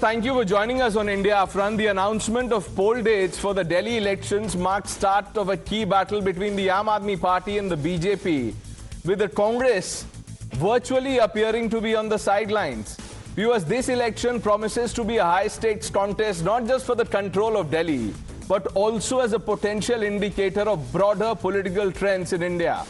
Thank you for joining us on India Front. The announcement of poll dates for the Delhi elections marks start of a key battle between the Aam Aadmi Party and the BJP, with the Congress virtually appearing to be on the sidelines. Viewers, this election promises to be a high-stakes contest not just for the control of Delhi, but also as a potential indicator of broader political trends in India,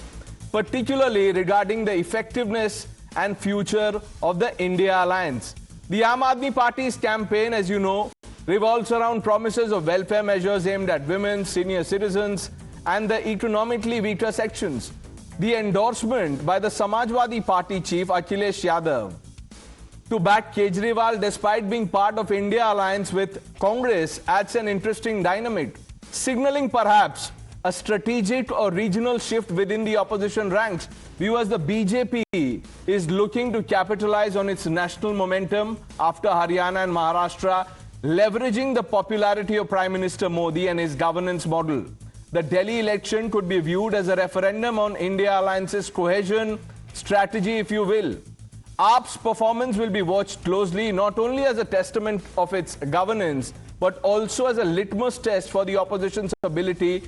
particularly regarding the effectiveness and future of the India Alliance. The Aam Aadmi Party's campaign, as you know, revolves around promises of welfare measures aimed at women, senior citizens, and the economically weaker sections. The endorsement by the Samajwadi Party chief Akhilesh Yadav to back Kejriwal despite being part of India Alliance with Congress adds an interesting dynamic, signaling perhaps a strategic or regional shift within the opposition ranks. Viewers, the BJP is looking to capitalize on its national momentum after Haryana and Maharashtra, leveraging the popularity of Prime Minister Modi and his governance model. The Delhi election could be viewed as a referendum on India Alliance's cohesion strategy, if you will. AAP's performance will be watched closely, not only as a testament of its governance, but also as a litmus test for the opposition's ability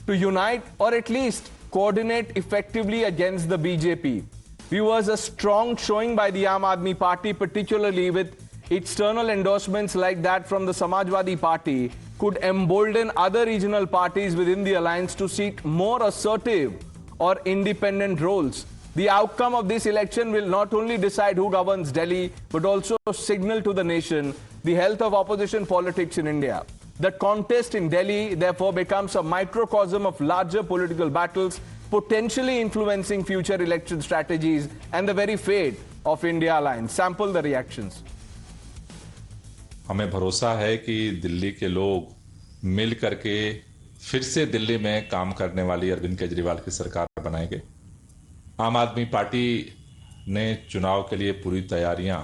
to unite or at least coordinate effectively against the BJP. Viewers, a strong showing by the Aam Aadmi Party, particularly with external endorsements like that from the Samajwadi Party, could embolden other regional parties within the alliance to seek more assertive or independent roles. The outcome of this election will not only decide who governs Delhi, but also signal to the nation the health of opposition politics in India. The contest in Delhi, therefore, becomes a microcosm of larger political battles, potentially influencing future election strategies and the very fate of India Alliance. Sample the reactions. हमें भरोसा है कि दिल्ली के लोग मिल करके फिर से दिल्ली में काम करने वाली अरविंद केजरीवाल की सरकार बनाएंगे। आम आदमी पार्टी ने चुनाव के लिए पूरी तैयारियां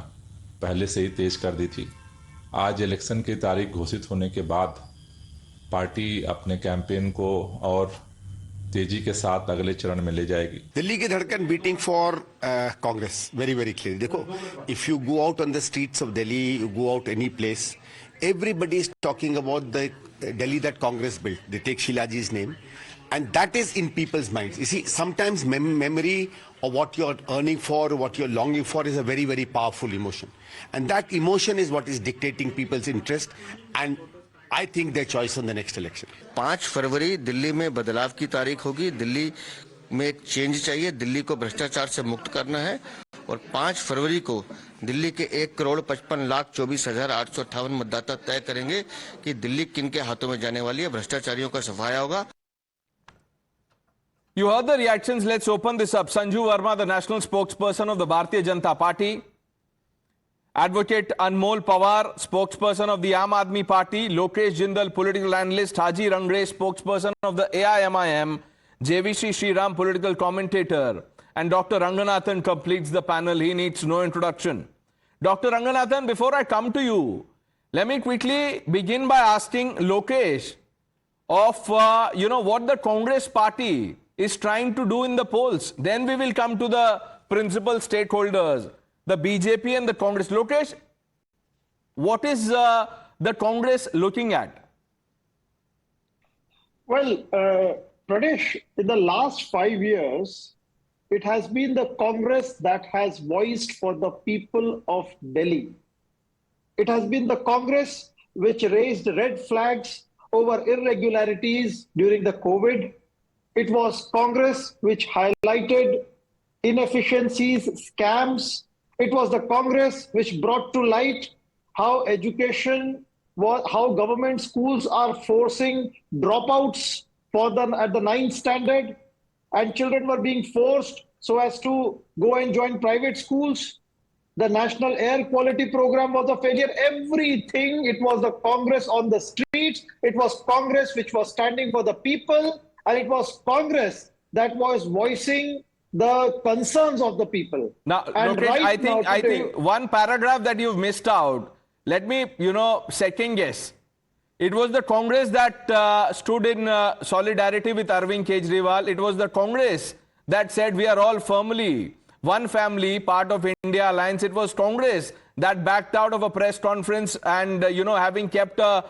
पहले से ही तेज कर दी थी। आज इलेक्शन की तारीख घोषित होने के बाद पार्टी अपने कैंपेन को और तेजी के साथ अगले चरण में ले जाएगी। दिल्ली की धड़कन beating for Congress very very clear. देखो, if you go out on the streets of Delhi, you go out any place, everybody is talking about the Delhi that Congress built. They take Shilaji's name, and that is in people's minds. You see, sometimes memory of what you're earning for, what you're longing for, is a very, very powerful emotion, and that emotion is what is dictating people's interest and I think their choice on the next election. 5 फरवरी दिल्ली में बदलाव की तारीख होगी। दिल्ली में एक change चाहिए, दिल्ली को भ्रष्टाचार से मुक्त करना है, और 5 फरवरी को दिल्ली के 1,55,24,858 मतदाता तय करेंगे कि दिल्ली किन के हाथों में जाने वाली है। भ्रष्टाचारियों का सफाया होगा। You heard the reactions. Let's open this up. Sanju Verma, the national spokesperson of the Bharatiya Janata Party. Advocate Anmol Pawar, spokesperson of the Aam Aadmi Party. Lokesh Jindal, political analyst. Haji Rangre, spokesperson of the AIMIM. JVC Sriram, political commentator. And Dr. Ranganathan completes the panel. He needs no introduction. Dr. Ranganathan, before I come to you, let me quickly begin by asking Lokesh of, what the Congress party is trying to do in the polls. Then we will come to the principal stakeholders, the BJP and the Congress. Lokesh, what is the Congress looking at? Well, Pradesh, in the last 5 years, it has been the Congress that has voiced for the people of Delhi. It has been the Congress which raised red flags over irregularities during the COVID. It was Congress which highlighted inefficiencies, scams. It was the Congress which brought to light how how government schools are forcing dropouts at the 9th standard, and children were being forced so as to go and join private schools. The National Air Quality Program was a failure. Everything, it was the Congress on the streets. It was Congress which was standing for the people, and it was Congress that was voicing the concerns of the people. Now, and Lokesh, right I think one paragraph that you've missed out, let me, second guess. It was the Congress that stood in solidarity with Arvind Kejriwal. It was the Congress that said we are all firmly one family, part of India Alliance. It was Congress that backed out of a press conference and, having kept a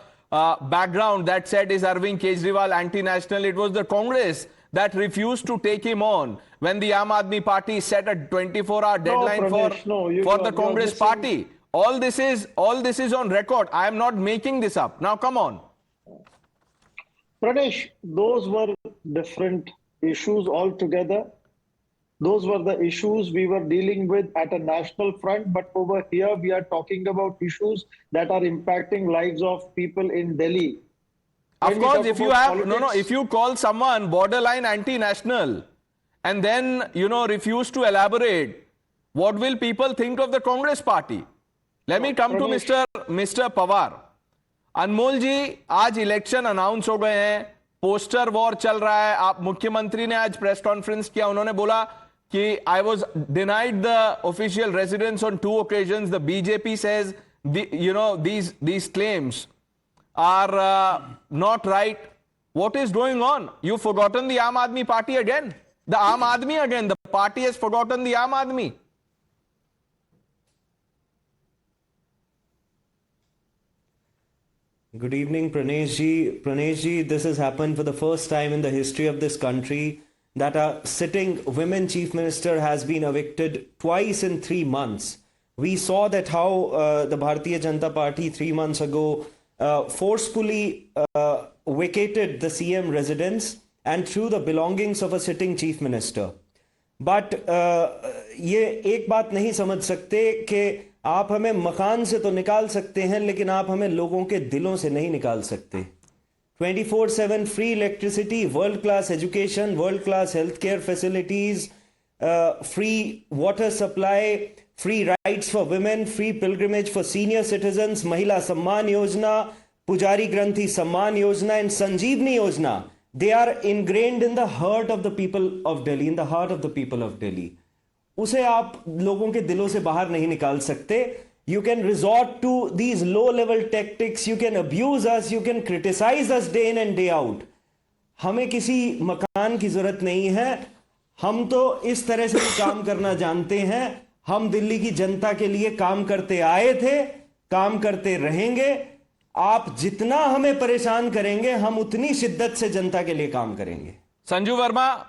background that said, is Arvind Kejriwal anti-national? It was the Congress that refused to take him on when the Aam Aadmi Party set a 24-hour deadline for the Congress party. All this is on record. I am not making this up. Now, come on. Pradesh, those were different issues altogether. Those were the issues we were dealing with at a national front, but over here we are talking about issues that are impacting lives of people in Delhi. Of course, if you call someone borderline anti-national and then, refuse to elaborate, what will people think of the Congress party? Let me come to Mr. Pawar. अनमोल जी, आज election announce हो गए हैं, poster war चल रहा है. आप मुख्यमंत्री ने आज प्रेस कॉन्फ्रेंस किया, उन्होंने बोला कि I was denied the official residence on 2 occasions. The BJP says these claims are not right. What is going on? You've forgotten the Aam Aadmi Party again. The Aam Aadmi again. The party has forgotten the Aam Aadmi. Good evening, Pranesh ji. Pranesh ji, this has happened for the first time in the history of this country that a sitting women chief minister has been evicted twice in 3 months. We saw that how the Bharatiya Janata Party 3 months ago forcefully vacated the CM residence and threw the belongings of a sitting chief minister. But ये एक बात नहीं समझ सकते कि आप हमें मकान से तो निकाल सकते हैं, लेकिन आप हमें लोगों के दिलों से नहीं निकाल सकते. 24/7 free electricity, world class education, world class healthcare facilities, free water supply, free rights for women, free pilgrimage for senior citizens, Mahila Samman Yojana, Pujari Granthi Samman Yojana and Sanjeevani Yojana. They are ingrained in the heart of the people of Delhi, in the heart of the people of Delhi. उसे आप लोगों के दिलों से बाहर नहीं निकाल सकते. You can resort to these low-level tactics. You can abuse us. You can criticize us day in and day out. हमें किसी मकान की जरूरत नहीं है. हम तो इस तरह से काम करना जानते हैं. हम दिल्ली की जनता के लिए काम करते आए थे, काम करते रहेंगे. आप जितना हमें परेशान करेंगे, हम उतनी शिद्दत से जनता के लिए काम करेंगे. संजू वर्मा,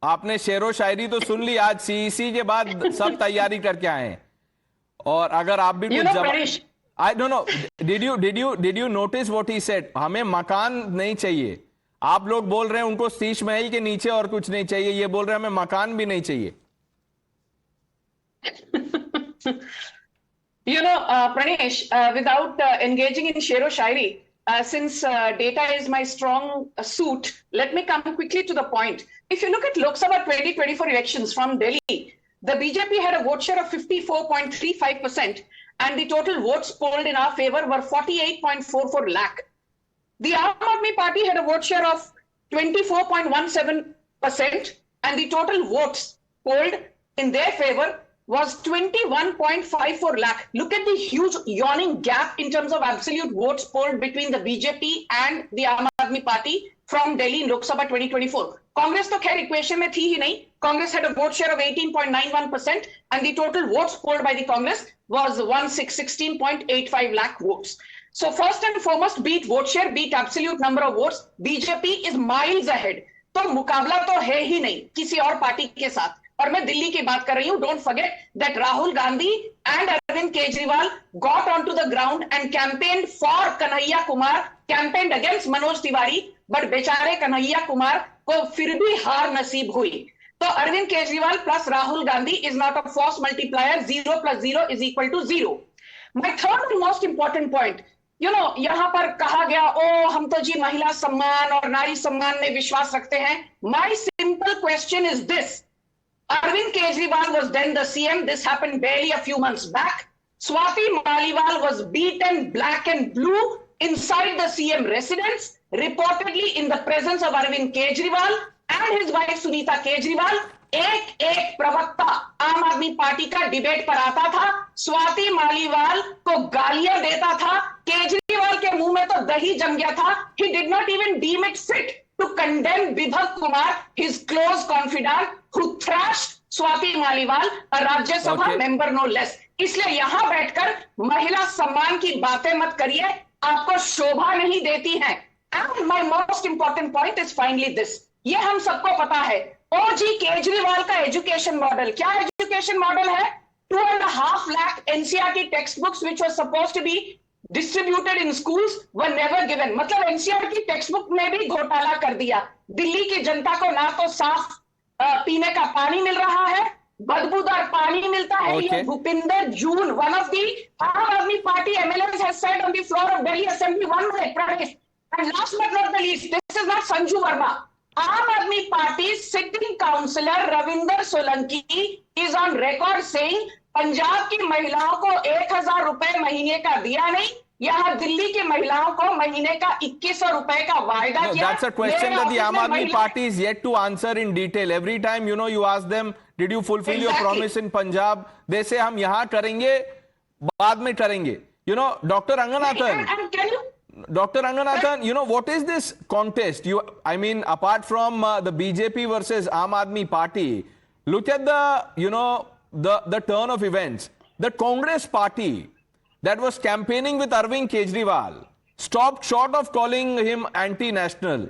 आपने शेरो शायरी तो सुन ली. आज सीईसी के बाद सब तैयारी करके आए हैं, और अगर आप भी कुछ I don't know, did you notice what he said? हमें मकान नहीं चाहिए. आप लोग बोल रहे हैं उनको शीश महल के नीचे और कुछ नहीं चाहिए, ये बोल रहे हैं हमें मकान भी नहीं चाहिए. Pranesh, without engaging in shero shairi, since data is my strong suit, let me come quickly to the point. If you look at Lok Sabha 2024 elections from Delhi, the BJP had a vote share of 54.35% and the total votes polled in our favor were 48.44 lakh. The Aam Aadmi Party had a vote share of 24.17% and the total votes polled in their favor was 21.54 lakh. Look at the huge yawning gap in terms of absolute votes polled between the BJP and the Aam Aadmi Party from Delhi in Lok Sabha 2024. Congress तो खैर equation में थी ही नहीं. Congress had a vote share of 18.91% and the total votes polled by the Congress was 16.85 lakh votes. So first and foremost, beat vote share, beat absolute number of votes, BJP is miles ahead. तो मुकाबला तो है ही नहीं किसी और party के साथ. और मैं दिल्ली की बात कर रही हूं. Don't forget that Rahul Gandhi and Arvind Kejriwal got onto the ground and campaigned for Kanhaiya Kumar, campaigned against Manoj Tiwari, but बेचारे कन्हैया कुमार को फिर भी हार नसीब हुई. तो Arvind Kejriwal plus Rahul Gandhi is not a force multiplier. 0 + 0 is equal to 0. My third and most important point, यहाँ पर कहा गया, हम तो जी महिला सम्मान और नारी सम्मान में विश्वास रखते हैं. My simple question is this. Arvind Kejriwal was then the CM. This happened barely a few months back. Swati Maliwal was beaten black and blue inside the CM residence, reportedly in the presence of Arvind Kejriwal and his wife Sunita Kejriwal. एक प्रवक्ता आम आदमी party का debate पर आता था, स्वाति मालीवाल को गालियां देता था. केजरीवाल के मुंह में तो दही जम गया था. He did not even deem it fit to condemn Bibhak Kumar, his close confidant, who thrashed Swati Maliwal, a Rajya Sabha member no less. इसलिए यहां बैठकर महिला सम्मान की बातें मत करिए, आपको शोभा नहीं देती हैं। And my most important point is finally this, ये हम सबको पता है, ओजी केजरीवाल का एजुकेशन मॉडल, क्या एजुकेशन मॉडल है? 2.5 lakh NCERT textbooks which were supposed to be distributed in schools were never given. मतलब NCERT टेक्स्ट बुक में भी घोटाला कर दिया। दिल्ली की जनता को ना तो साफ पीने का पानी मिल रहा है, बदबूदार पानी मिलता है। Okay. ये भूपिंदर जून, one of the Aam Aadmi Party MLAs has said on the floor of Delhi Assembly one day, Pradesh. And last but not the least, this is not Sanju Verma. Aam Aadmi Party's sitting councillor Ravinder Solanki is on record saying Punjab की महिलाओं को 1,000 रुपए महीने का दिया नहीं, यहाँ दिल्ली की महिलाओं को महीने का 2,100 रुपए का वायदा No, किया। that's a question मेरे that the ऑफिस Aam में Aadmi महिला- Party is yet to answer in detail. Every time, you ask them, did you fulfill your Exactly. promise in Punjab? They say, हम यहाँ करेंगे, बाद में करेंगे. Dr. Ranganathan. And can you Dr. Ranganathan, what is this contest? I mean, apart from the BJP versus Aam Aadmi Party, look at the turn of events. The Congress party that was campaigning with Arvind Kejriwal stopped short of calling him anti-national,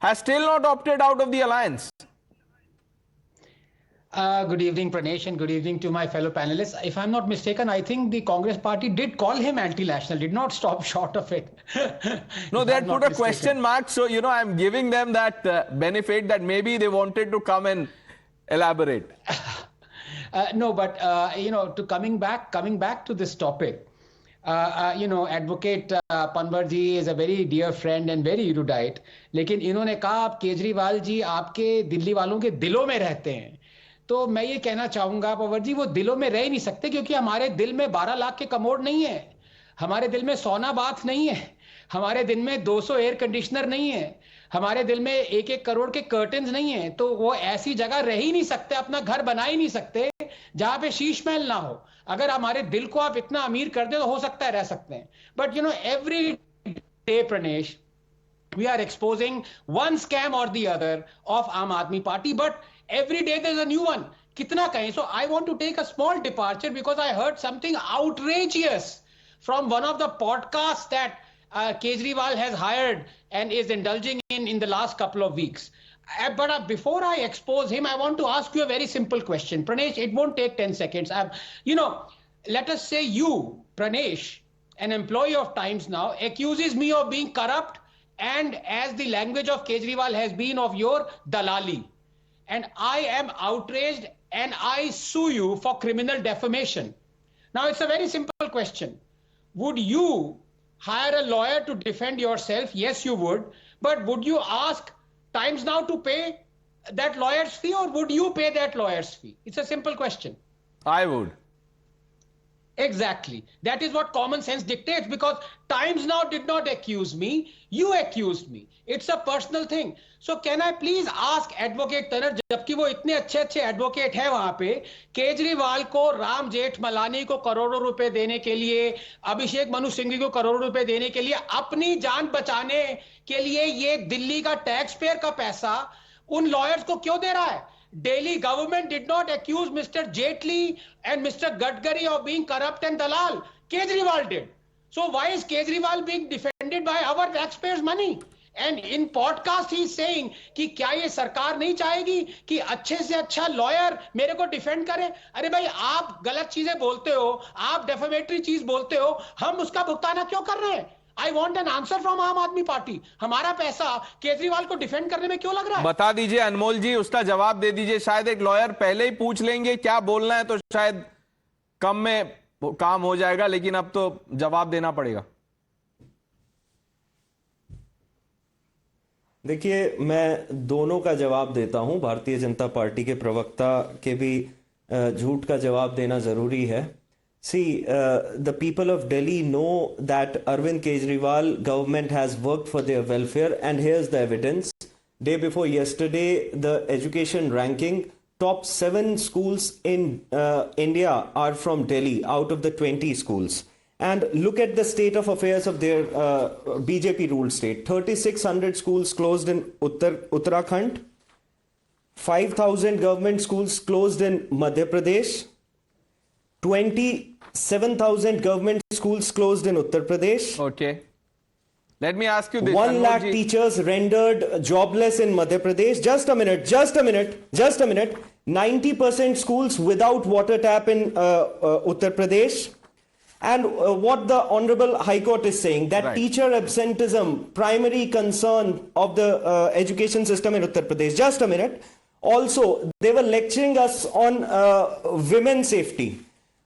has still not opted out of the alliance. Good evening, Pranesh, and good evening to my fellow panelists. If I'm not mistaken, I think the Congress party did call him anti-national, did not stop short of it. No, If they I'm had not put a mistaken. question mark, so I'm giving them that benefit that maybe they wanted to come and elaborate. No, but to coming back to this topic, advocate Panwar ji is a very dear friend and very erudite. लेकिन इन्होंने कहा आप केजरीवाल जी आपके दिल्ली वालों के दिलों में रहते हैं, तो मैं ये कहना चाहूंगा पंवर जी, वो दिलों में रह ही नहीं सकते, क्योंकि हमारे दिल में 12 लाख के कमोड नहीं है, हमारे दिल में सोना बाथ नहीं है, हमारे दिल में 200 एयर कंडीशनर नहीं है, हमारे दिल में 1-1 करोड़ के कर्टन्स नहीं है। तो वो ऐसी जगह रह ही नहीं सकते, अपना घर बना ही नहीं सकते जहां पे शीश महल ना हो। अगर हमारे दिल को आप इतना अमीर कर दे तो हो सकता है रह सकते हैं। But every day Pranesh, we are exposing one scam or the other of Aam Aadmi Party, but every day there's a new one. Kitna kahin? So I want to take a small departure because I heard something outrageous from one of the podcasts that Kejriwal has hired and is indulging in the last couple of weeks. But before I expose him, I want to ask you a very simple question. Pranesh, it won't take 10 seconds. Let us say you, Pranesh, an employee of Times Now, accuses me of being corrupt, and as the language of Kejriwal has been of your dalali. And I am outraged and I sue you for criminal defamation. Now it's a very simple question. Would you hire a lawyer to defend yourself? Yes, you would. But would you ask Times Now to pay that lawyer's fee, or would you pay that lawyer's fee? It's a simple question. I would. Exactly. That is what common sense dictates, because Times Now did not accuse me. You accused me. It's a personal thing. So can I please ask Advocate Tanner, जबकि वो इतने अच्छे advocate है वहां पे, केजरीवाल को, राम जेठमलानी को करोड़ों रुपए देने के लिए, अभिषेक मनु सिंघवी को करोड़ों रुपए देने के लिए, अपनी जान बचाने के लिए ये दिल्ली का टैक्स पेयर का पैसा उन लॉयर्स को क्यों दे रहा है? Delhi government did not accuse Mr. Jaitley and Mr. Gadkari of being corrupt and dalal. Kejriwal did. So why is Kejriwal being defended by our taxpayers' money? And in podcast he is saying कि क्या ये सरकार नहीं चाहेगी कि अच्छे से अच्छा लॉयर मेरे को डिफेंड करे? अरे भाई, आप गलत चीजें बोलते हो, आप डेफेमेटरी चीज बोलते हो, हम उसका भुगताना क्यों कर रहे हैं? I want an answer from आम आदमी पार्टी। हमारा पैसा केजरीवाल को डिफेंड करने में क्यों लग रहा है? बता दीजिए अनमोल जी, उसका जवाब दे दीजिए। शायद एक लॉयर पहले ही पूछ लेंगे क्या बोलना है, तो शायद कम में काम हो जाएगा, लेकिन अब तो जवाब देना पड़ेगा। देखिए, मैं दोनों का जवाब देता हूं। भारतीय जनता पार्टी के प्रवक्ता के भी झूठ का जवाब देना जरूरी है। See, the people of Delhi know that Arvind Kejriwal government has worked for their welfare, and here's the evidence. Day before yesterday, the education ranking, top 7 schools in India are from Delhi out of the 20 schools. And look at the state of affairs of their BJP ruled state. 3,600 schools closed in Uttarakhand, 5,000 government schools closed in Madhya Pradesh, 27,000 government schools closed in Uttar Pradesh. Okay. Let me ask you this. 1 lakh Anmolji. teachers rendered jobless in Madhya Pradesh. Just a minute. 90% schools without water tap in Uttar Pradesh. And what the Honorable High Court is saying, that Right. teacher absenteeism, primary concern of the education system in Uttar Pradesh. Just a minute. Also, they were lecturing us on women's safety.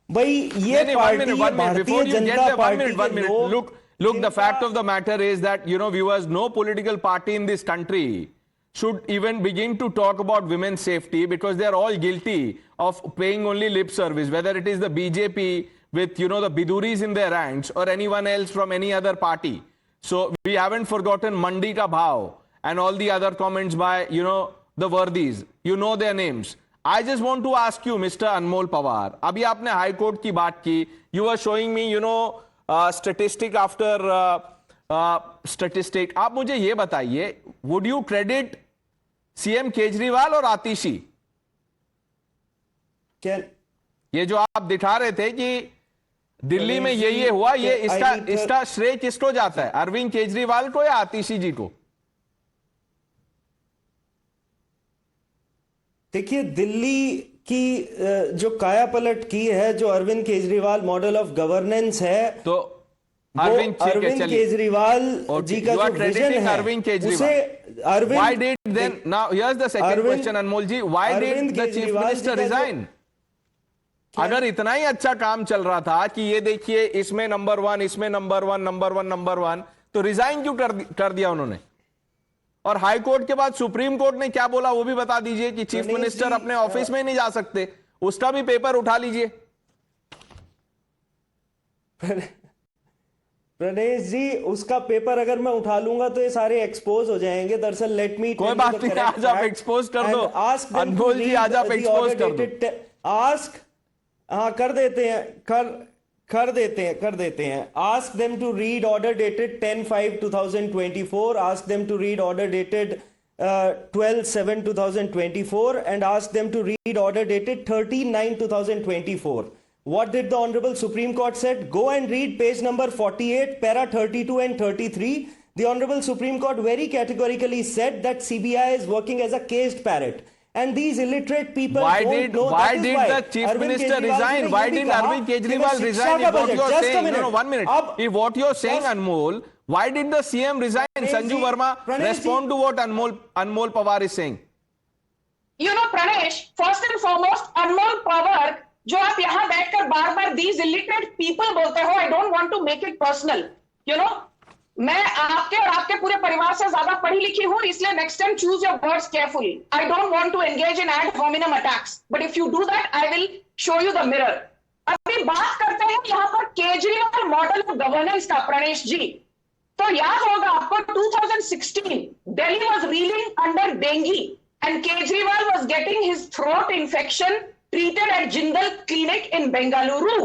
भाई ये One party minute, ये 1 minute. भारतीय Before you get Janata there, 1 party minute, 1 के minute. लोग Look, the fact of the matter is that, viewers, no political party in this country should even begin to talk about women's safety because they are all guilty of paying only lip service, whether it is the BJP with, the Biduris in their ranks or anyone else from any other party. So we haven't forgotten Mandi Ka Bhav and all the other comments by, the Vardis. You know their names. I just want to ask you, Mr. Anmol Pawar, अभी आपने high court की बात की, you were showing me, statistic after statistic. आप मुझे ये बताइए, would you credit CM Kejriwal और आतिशी? क्या ये जो आप दिखा रहे थे कि दिल्ली में ये हुआ, ये इसका श्रेय किसको जाता है? अरविंद केजरीवाल को या आतिशी जी को? देखिए, दिल्ली की जो काया पलट की है, जो Arvind Kejriwal model of governance है, तो अरविंद केजरीवाल जी का जो विजन है, अरविंद केजरीवाल. उसे Arvind Why did then, now here's the second question, Anmol ji, why did the chief minister resign? अगर इतना ही अच्छा काम चल रहा था कि ये देखिए इसमें नंबर 1, इसमें नंबर 1, तो रिजाइन क्यों कर दिया उन्होंने? और हाई कोर्ट के बाद सुप्रीम कोर्ट ने क्या बोला वो भी बता दीजिए कि चीफ मिनिस्टर अपने ऑफिस में नहीं जा सकते, उसका भी पेपर उठा लीजिए. प्रणेश जी, उसका पेपर अगर मैं उठा लूंगा तो ये सारे एक्सपोज हो जाएंगे. दरअसल लेट मी, कोई बात नहीं, आज आप एक्सपोज कर दो. अनमोल जी, आज आप एक्सपोज कर दो. आस्क, हाँ कर देते हैं. Ask them to read order dated 10/5/2024. Ask them to read order dated 12/7/2024, and ask them to read order dated 13/9/2024. What did the Honorable Supreme Court said? Go and read page number 48, para 32 and 33. The Honorable Supreme Court very categorically said that CBI is working as a caged parrot. And these illiterate people why don't know. Why did the chief minister resign? Why did Arvind Kejriwal resign? If what you're saying, no, 1 minute. If what you're saying, Anmol, why did the CM resign? Sanju Verma, respond to what Anmol Pawar is saying. Pranesh, first and foremost, Anmol Pawar, जो आप यहाँ बैठकर बार-बार these illiterate people बोलते हो, I don't want to make it personal. मैं आपके और आपके पूरे परिवार से ज्यादा पढ़ी लिखी हूं, इसलिए next time choose your words carefully. I don't want to engage in ad hominem attacks, but if you do that I will show you the mirror. अभी बात करते हैं यहाँ पर केजरीवाल मॉडल ऑफ गवर्नेंस का, प्रणेश जी. तो याद होगा आपको 2016 Delhi was reeling under dengue and Kejriwal was getting his throat infection treated at Jindal clinic in Bengaluru.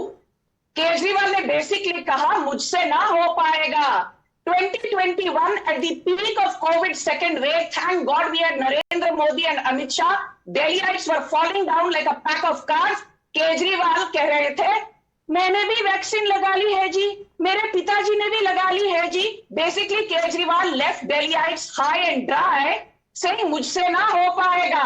Kejriwal ने बेसिकली कहा मुझसे ना हो पाएगा. 2021, at the peak of COVID second wave, thank God we had Narendra Modi and Amit Shah. Delhiites were falling down like a pack of cards. Kejriwal कह रहे थे मैंने भी वैक्सीन लगा ली है जी, मेरे पिताजी ने भी लगा ली है ji. Basically Kejriwal left Delhiites high and dry, saying मुझसे ना हो पाएगा.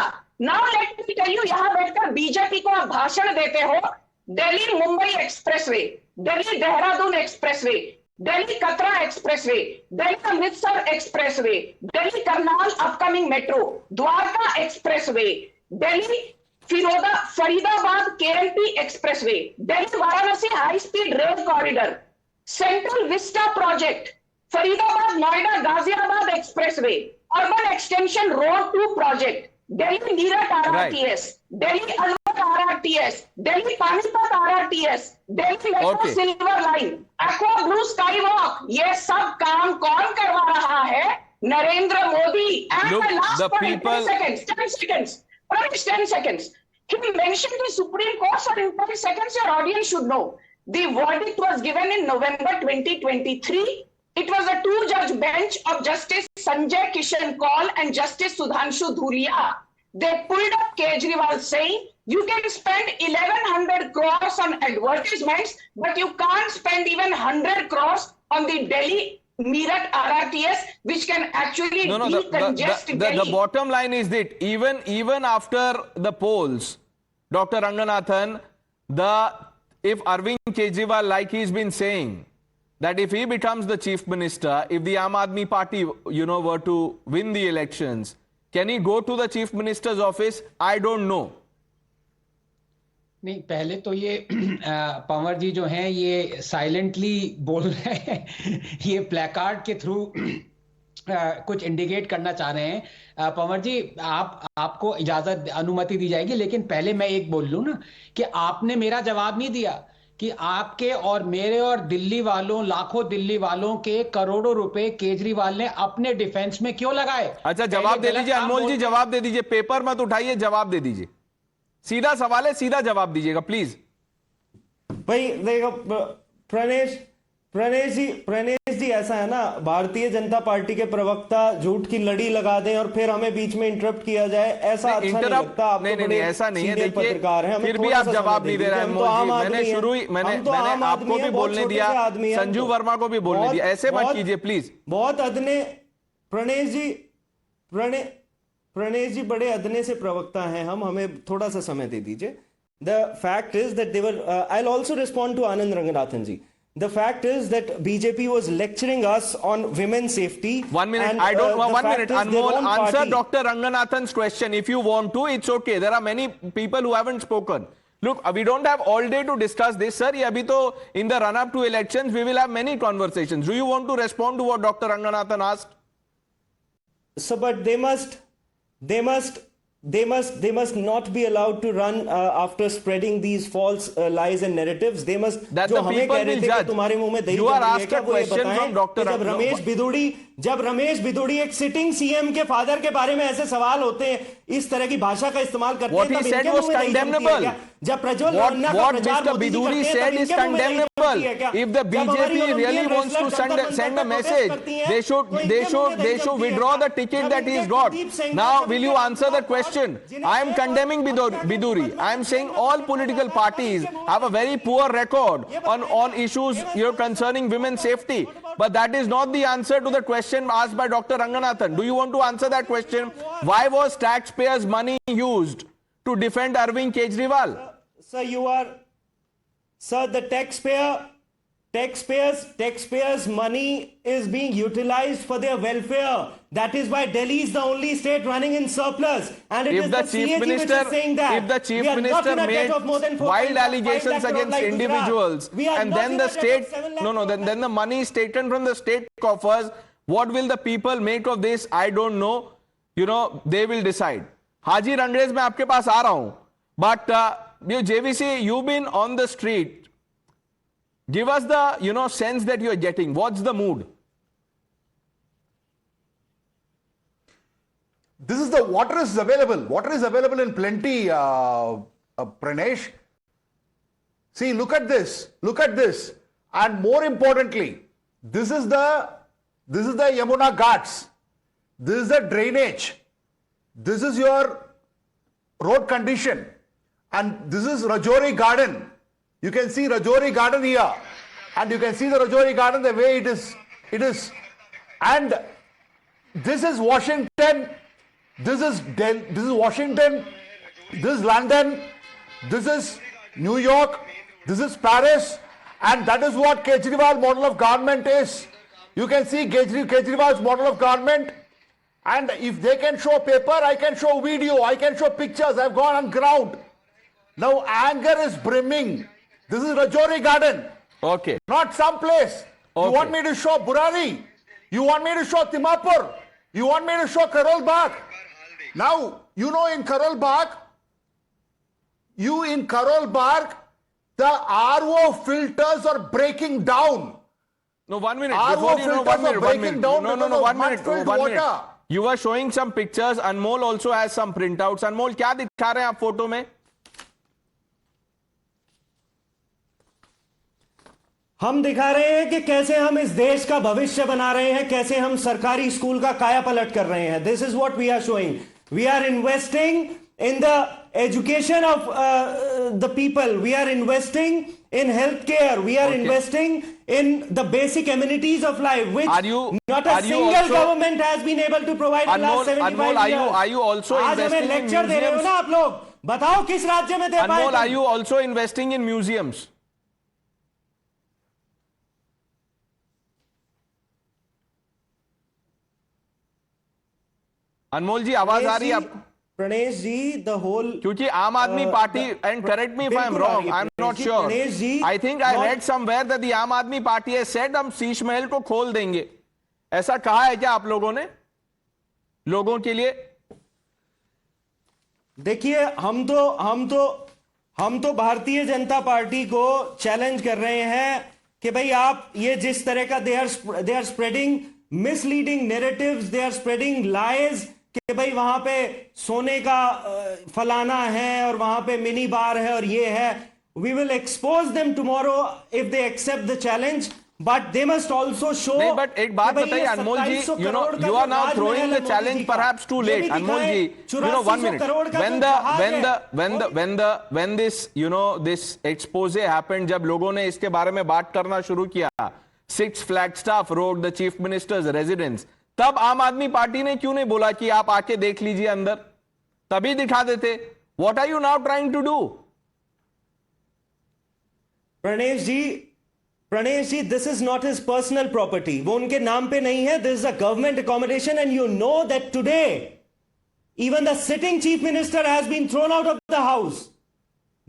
Now let me tell you, यहाँ बैठकर बीजेपी को आप भाषण देते हो. Delhi Mumbai expressway, Delhi Dehradun expressway, Delhi Katra expressway, Delhi Amritsar expressway, Delhi Karnal upcoming metro, Dwarka expressway, Delhi Faridabad KLP expressway, Delhi Varanasi high speed rail corridor, central vista project, Faridabad Noida Ghaziabad expressway, urban extension road 2 project, Delhi Meerut RRTS, Delhi Alwar RRTS, Delhi Panipat RRTS, Delhi metro silver line, aqua blue skywalk, ये सब काम कौन करवा रहा है? Narendra Modi. And Look, the last the point, people... 10 seconds. 10 seconds. He mentioned the Supreme Court, so in 10 seconds your audience should know. The verdict was given in November 2023. It was a 2-judge bench of Justice Sanjay Kishan Kaul and Justice Sudhanshu Dhulia. They pulled up Kejriwal saying You can spend 1100 crores on advertisements, but you can't spend even 100 crores on the Delhi Meerut RRTS, which can actually decongest Delhi. The bottom line is that even after the polls, Dr. Ranganathan, if Arvind Kejriwal, like he's been saying, that if he becomes the chief minister, if the Aam Aadmi Party, were to win the elections, can he go to the chief minister's office? I don't know. नहीं, पहले तो ये पंवर जी जो हैं ये silently बोल रहे हैं, ये प्लेकार्ड के थ्रू कुछ इंडिकेट करना चाह रहे हैं। पंवर जी, आपको इजाजत अनुमति दी जाएगी, लेकिन पहले मैं एक बोल लूं ना कि आपने मेरा जवाब नहीं दिया कि आपके और मेरे और दिल्ली वालों, लाखों दिल्ली वालों के करोड़ों रुपए केजरीवाल ने अपने डिफेंस में क्यों लगाए। अच्छा, जवाब दे दीजिए अनमोल जी, जवाब दे दीजिए, पेपर मत उठाइए, जवाब दे दीजिए। सीधा सवाल है, सीधा जवाब दीजिएगा प्लीज। भाई देखो प्रणेश जी ऐसा है ना, भारतीय जनता पार्टी के प्रवक्ता झूठ की लड़ी लगा दें और फिर हमें बीच में इंटरप्ट किया जाए, ऐसा अच्छा नहीं लगता। आप नहीं, ऐसा नहीं है। देखिए, पत्रकार हैं, फिर भी आप जवाब नहीं दे रहे हैं। मैंने आपको भी बोलने दिया, संजू वर्मा को भी बोलने दिया, ऐसे मत कीजिए प्लीज। बहुत अदने प्रणेश जी बड़े अदने से प्रवक्ता हैं, हमें थोड़ा सा समय दे दीजिए। The fact is that they were, I'll also respond to Anand Ranganathan ji. The fact is that BJP was lecturing us on women's safety. 1 minute, and, I don't know. 1 minute, Anmol, answer party. Dr. Ranganathan's question. If you want to, it's okay. There are many people who haven't spoken. Look, we don't have all day to discuss this, sir. Abhi to in the run-up to elections, we will have many conversations. Do you want to respond to what Dr. Ranganathan asked? So, but they must not be allowed to run after spreading these false lies and narratives. They must. That the people will judge. तुम्हारे मुंह में दही You are asked a question from Dr. जब रमेश बिदुड़ी एक sitting CM के father के बारे में ऐसे सवाल होते हैं, इस तरह की भाषा का इस्तेमाल करते हैं, तब इनके मुंह में दही जमती है क्या? जब प्रज्वल रन्ना का प्रचार मोदी जी करते हैं, तब इनके मुंह में दही जमती है क्या? If the BJP really wants to send a message, they should withdraw the ticket that he's got. Now, will you answer the question? I am condemning Biduri. I am saying all political parties have a very poor record on issues concerning women's safety. But that is not the answer to the question asked by Dr. Ranganathan. Do you want to answer that question? Why was taxpayers' money used to defend Arvind Kejriwal? Sir, the taxpayers' money is being utilized for their welfare. That is why Delhi is the only state running in surplus. And it is the CAG which is saying that. If the chief minister made wild allegations against individuals, and then the state, then the money is taken from the state coffers, what will the people make of this? I don't know. They will decide. Haji Rangres, मैं आपके पास आ रहा हूं. But JVC, you've been on the street. Give us the sense that you're getting. What's the mood? This is the water is available. Water is available in plenty, Pranesh. See, look at this. Look at this. And more importantly, this is the Yamuna Ghats. This is the drainage. This is your road condition. And this is Rajouri Garden. You can see Rajouri Garden here. And you can see the Rajouri Garden the way it is. And this is Washington. This is Washington. This is London. This is New York. This is Paris. And that is what Kejriwal model of government is. You can see Kejriwal's model of government. And if they can show paper, I can show video, I can show pictures. I've gone on ground. Now anger is brimming. This is Rajouri Garden. Okay. Not some place. Okay. You want me to show Burari? You want me to show Timapur? You want me to show Karol Bagh? Now, in Karol Bagh, the RO filters are breaking down. No, 1 minute. RO filters are breaking down. No, 1 minute. You were showing some pictures. Anmol also has some printouts. Anmol, क्या दिखा रहे हैं आप photo में? हम दिखा रहे हैं कि कैसे हम इस देश का भविष्य बना रहे हैं, कैसे हम सरकारी स्कूल का कायापलट कर रहे हैं. This is what we are showing. We are investing in education of the people. We are investing in healthcare. We are investing in the basic amenities of life, which not a single government has been able to provide in last 75 years. Are you also investing in lecture दे रहे हो ना आप लोग? बताओ किस राज्य में दे पाए? Anmol, are you also investing in museums? अनमोल जी आवाज आ रही है आपको? प्रणेश जी, the whole क्योंकि आम आदमी party, and correct me if I am wrong, I am not sure. I think I read somewhere that the आम आदमी पार्टी has said हम शीश महल को खोल देंगे. ऐसा कहा है क्या आप लोगों ने लोगों के लिए? देखिए, हम तो भारतीय जनता पार्टी को चैलेंज कर रहे हैं कि भाई आप ये जिस तरह का they are spreading misleading narratives, they are spreading lies कि भाई वहां पे सोने का फलाना है और वहां पे मिनी बार है और ये है. We will expose them tomorrow if they accept the challenge, but they must also show. नहीं, बट एक बात बताइए अनमोल जी, you are now throwing the challenge perhaps too late. Anmol ji, 1 minute. When this this expose happened, जब लोगों ने इसके बारे में बात करना शुरू किया, 6 Flagstaff Road, the chief minister's residence, तब आम आदमी पार्टी ने क्यों नहीं बोला कि आप आके देख लीजिए अंदर? तभी दिखा देते. What are you now trying to do? Pranesh ji, this is not his personal property. वो उनके नाम पे नहीं है. This is a government accommodation, and you know that today even the sitting chief minister has been thrown out of the house.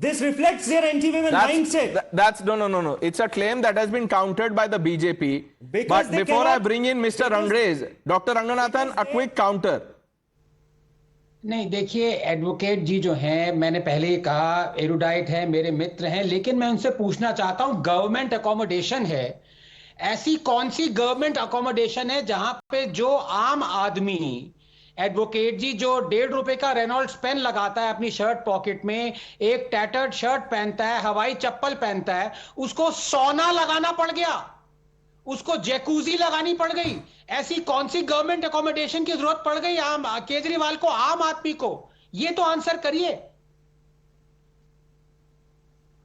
This reflects their anti-women mindset. That's no. It's a claim that has been countered by the BJP. Because but before I bring in Mr. Rangrez, Dr. Ranganathan, a quick counter. नहीं, देखिए advocate जी जो हैं, मैंने पहले ही कहा erudite है, मेरे मित्र हैं, लेकिन मैं उनसे पूछना चाहता हूं, गवर्नमेंट अकोमोडेशन है, ऐसी कौन सी गवर्नमेंट अकोमोडेशन है जहां पे जो आम आदमी, एडवोकेट जी, जो ₹1.5 का रेनॉल्ड्स पेन लगाता है अपनी शर्ट पॉकेट में, एक टैटर्ड शर्ट पहनता है, हवाई चप्पल पहनता है, उसको सोना लगाना पड़ गया, उसको जैकूजी लगानी पड़ गई? ऐसी कौन सी गवर्नमेंट अकोमोडेशन की जरूरत पड़ गई केजरीवाल को, आम आदमी को? ये तो आंसर करिए.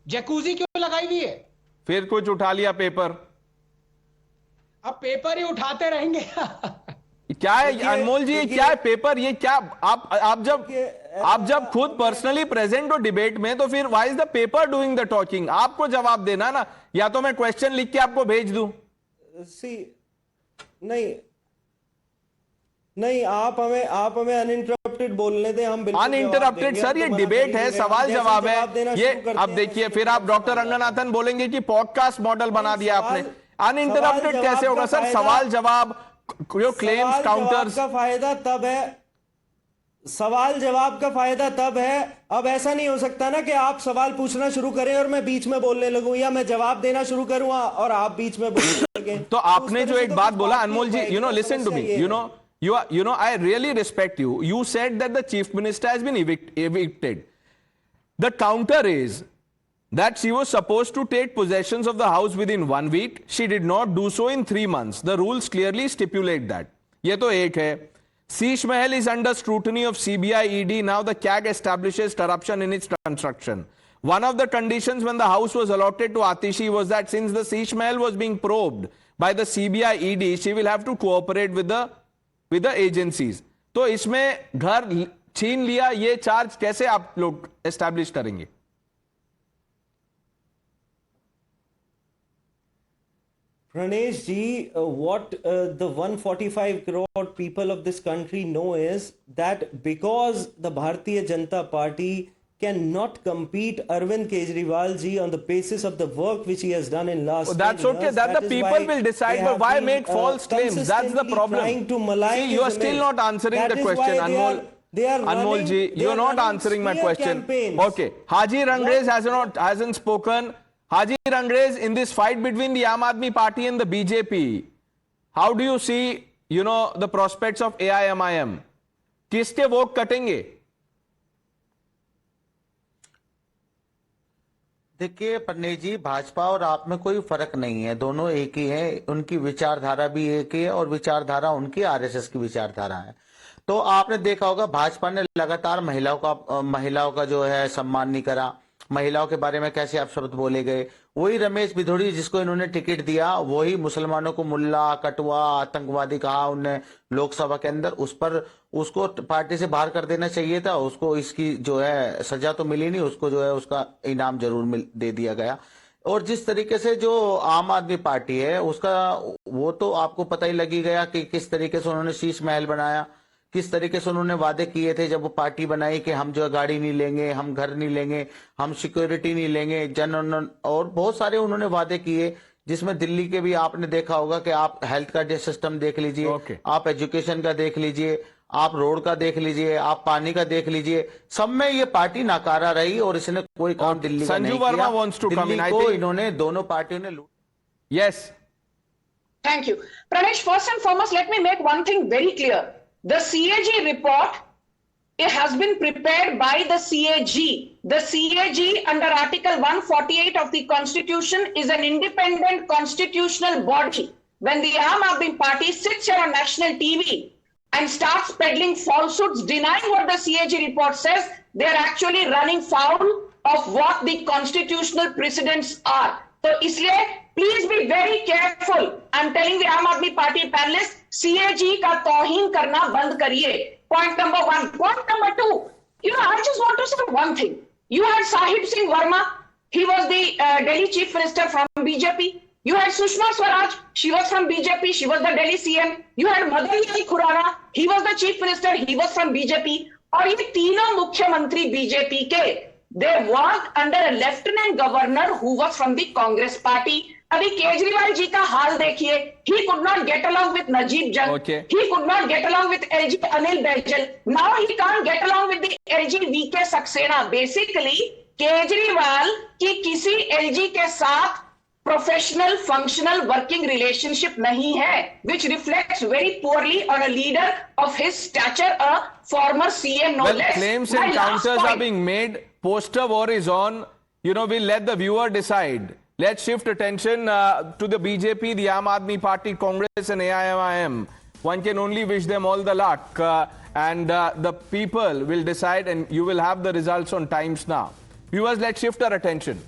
जैकूजी क्यों लगाई हुई है? फिर कुछ उठा लिया पेपर. अब पेपर ही उठाते रहेंगे. क्या है अनमोल जी, क्या है पेपर? ये क्या आप जब खुद पर्सनली प्रेजेंट हो डिबेट में, तो फिर why is the paper doing the talking? आपको जवाब देना ना, या तो मैं क्वेश्चन लिख के आपको भेज दूं. नहीं, आप हमें अनइंटरप्टेड बोलने दें. हम बिल्कुल अनइंटरप्टेड सर, ये डिबेट है, सवाल जवाब है ये. अब देखिए, फिर आप डॉक्टर रंगनाथन बोलेंगे कि पॉडकास्ट मॉडल बना दिया आपने. अनइंटरप्टेड कैसे होगा सर? सवाल जवाब, क्लेम्स, काउंटर्स का फायदा तब है, सवाल जवाब का फायदा तब है. अब ऐसा नहीं हो सकता ना कि आप सवाल पूछना शुरू करें और मैं बीच में बोलने लगूं, या मैं जवाब देना शुरू करूं और आप बीच में बोलने लगे. तो आपने जो एक बात बोला Anmol ji, listen to me, I really respect you. You said that the chief minister has been evicted. The counter is that she was supposed to take possessions of the house within 1 week. She did not do so in 3 months. The rules clearly stipulate that. ये तो एक है. Sheesh Mahal is under scrutiny of CBI ED. Now the CAG establishes corruption in its construction. One of the conditions when the house was allotted to Atishi was that since the Sheesh Mahal was being probed by the CBI ED, she will have to cooperate with the agencies. तो इसमें घर छीन लिया, ये charge कैसे आप लोग establish करेंगे? Pranesh ji, what the 145 crore people of this country know is that because the Bharatiya Janata Party cannot compete Arvind Kejriwal ji on the basis of the work which he has done in last that's okay, years, that the people will decide, but why make false claims? That's the problem. See, you are still not answering the question, Anmol. Anmol ji, you are not answering my question. Okay, Haji Rangrez hasn't spoken. Haji Rangrez, in this fight between the Aam Aadmi Party and the BJP, how do you see, the prospects of AIMIM? किसके vote कटेंगे? देखिए पन्ने जी, भाजपा और आप में कोई फर्क नहीं है, दोनों एक ही है, उनकी विचारधारा भी एक ही है और विचारधारा उनकी आरएसएस की विचारधारा है. तो आपने देखा होगा भाजपा ने लगातार महिलाओं का जो है सम्मान नहीं करा, महिलाओं के बारे में कैसे अपशब्द बोले गए। वही रमेश भिधोड़ी जिसको इन्होंने टिकट दिया, वही मुसलमानों को मुल्ला, कटवा, आतंकवादी कहा उनने लोकसभा के अंदर। उस पर उसको पार्टी से बाहर कर देना चाहिए था। उसको इसकी जो है सजा तो मिली नहीं, उसको जो है उसका इनाम जरूर दे दिया गया। और जिस तरीके से जो आम आदमी पार्टी है उसका, वो तो आपको पता ही लगी गया कि किस तरीके से उन्होंने शीश महल बनाया, किस तरीके से उन्होंने वादे किए थे जब वो पार्टी बनाई कि हम जो है गाड़ी नहीं लेंगे, हम घर नहीं लेंगे, हम सिक्योरिटी नहीं लेंगे, और बहुत सारे उन्होंने वादे किए, जिसमें दिल्ली के भी आपने देखा होगा कि आप हेल्थ का सिस्टम देख लीजिए, आप एजुकेशन का देख लीजिए, आप रोड का देख लीजिए, आप पानी का देख लीजिए, सब में ये पार्टी नाकारा रही और इसने कोई काम दिल्ली का नहीं किया। दिल्ली को इन्होंने दोनों पार्टियों ने लूट। Yes. Thank you. Pranesh, first and foremost, let me make one thing very clear. The CAG report, it has been prepared by the CAG. The CAG under Article 148 of the Constitution is an independent constitutional body. When the Aam Aadmi Party sits here on national TV and starts peddling falsehoods, denying what the CAG report says, they are actually running foul of what the constitutional precedents are. So इसलिए please be very careful. I am telling the आम आदमी party panelist, CAG का तौहीन करना बंद करिए। Point number 1। Point number 2, I just want to say one thing. You had Sahib Singh Verma, he was the Delhi chief minister from BJP. You had Sushma Swaraj, she was from BJP, she was the Delhi CM. You had Madan Lal Khurana, he was the chief minister, he was from BJP. और ये तीनों मुख्यमंत्री BJP के, they worked under a lieutenant governor who was from the Congress party. अभी केजरीवाल जी का हाल देखिए, he could not get along with Najib Jung, he could not get along with LG Anil Baijal, now he can't get along with the LG VK Saxena. Basically Kejriwal की किसी LG के साथ professional functional working relationship नहीं है, which reflects very poorly on a leader of his stature, a former CM no less. Claims and counters are being made. Poster war is on. We'll let the viewer decide. Let's shift attention to the BJP, the Aam Aadmi Party, Congress and AIMIM. One can only wish them all the luck. And the people will decide, and you will have the results on Times Now. Viewers, let's shift our attention